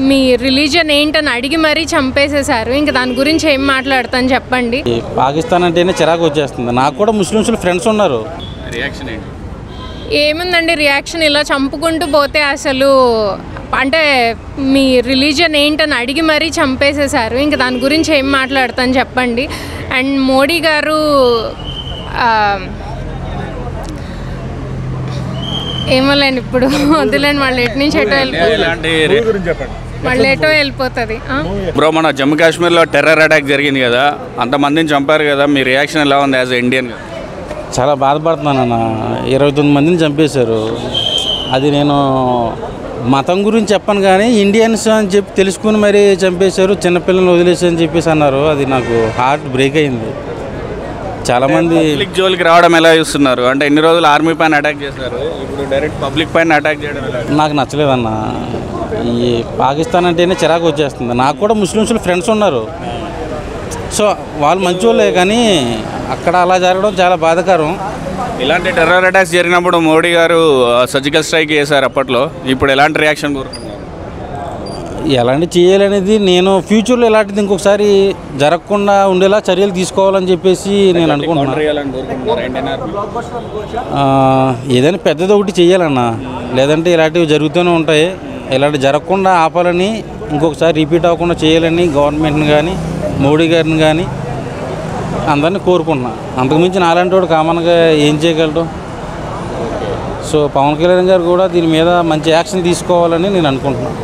మీ religion ఏంటని అడిగి మరీ చంపేసేశారు. ఇంకా దాని గురించి ఏం మాట్లాడతాను చెప్పండి. పాకిస్తాన్ అంటేనే చిరాకు వచ్చేస్తుంది. నాకు కూడా ముస్లిమ్స్లో ఫ్రెండ్స్ ఉన్నారు. రియాక్షన్ ఏంటి? ఏముందండి రియాక్షన్, ఇలా చంపుకుంటూ పోతే అసలు అంటే మీ రిలీజియన్ ఏంటని అడిగి మరీ చంపేసేశారు. ఇంకా దాని గురించి ఏం మాట్లాడతాను చెప్పండి. అండ్ మోడీ గారు ఏమోలేండి, ఇప్పుడు వద్దులేండి, వాళ్ళు ఎటు నుంచి ఎటో మళ్ళీ ఎటో వెళ్ళిపోతుంది. బ్రో, మన జమ్మూ కాశ్మీర్లో టెర్రర్ అటాక్ జరిగింది కదా, అంతమందిని చంపారు కదా, మీ రియాక్షన్ ఎలా ఉంది యాజ్ ఇండియన్? చాలా బాధపడుతున్నాను అన్న. 29 మందిని చంపేశారు. అది నేను మతం గురించి చెప్పను కానీ ఇండియన్స్ అని చెప్పి తెలుసుకుని మరీ చంపేశారు. చిన్నపిల్లల్ని వదిలేసి అని చెప్పేసి అన్నారు. అది నాకు హార్ట్ బ్రేక్ అయింది. చాలామంది పబ్లిక్ జోలికి రావడం ఎలా చూస్తున్నారు? అంటే ఎన్ని రోజులు ఆర్మీ పైన అటాక్ చేశారు, ఇప్పుడు డైరెక్ట్ పబ్లిక్ పైన అటాక్ చేయడం నాకు నచ్చలేదన్న. ఈ పాకిస్తాన్ అంటేనే చిరాకు వచ్చేస్తుంది. నాకు కూడా ముస్లిమ్స్లో ఫ్రెండ్స్ ఉన్నారు. సో వాళ్ళు మంచోళ్ళే, కానీ అక్కడ అలా జరగడం చాలా బాధాకరం. ఇలాంటి టెర్రర్ అటాక్స్ జరిగినప్పుడు మోడీ గారు సర్జికల్ స్ట్రైక్ చేశారు అప్పట్లో. ఇప్పుడు ఎలాంటి రియాక్షన్ కోరుకుంటున్నారు? ఎలాంటి చేయాలనేది నేను ఫ్యూచర్లో ఇలాంటిది ఇంకొకసారి జరగకుండా ఉండేలా చర్యలు తీసుకోవాలని చెప్పేసి నేను అనుకుంటున్నాను. ఏదైనా పెద్దది ఒకటి చేయాలన్న, లేదంటే ఇలాంటివి జరుగుతూనే ఉంటాయి. ఇలాంటి జరగకుండా ఆపాలని, ఇంకొకసారి రిపీట్ అవ్వకుండా చేయాలని గవర్నమెంట్ని కానీ మోడీ గారిని కానీ అందరినీ కోరుకుంటున్నా. అంతకుమించి నాలాంటి వాడు కామన్గా ఏం చేయగలడు? సో పవన్ కళ్యాణ్ గారు కూడా దీని మీద మంచి యాక్షన్ తీసుకోవాలని నేను అనుకుంటున్నాను.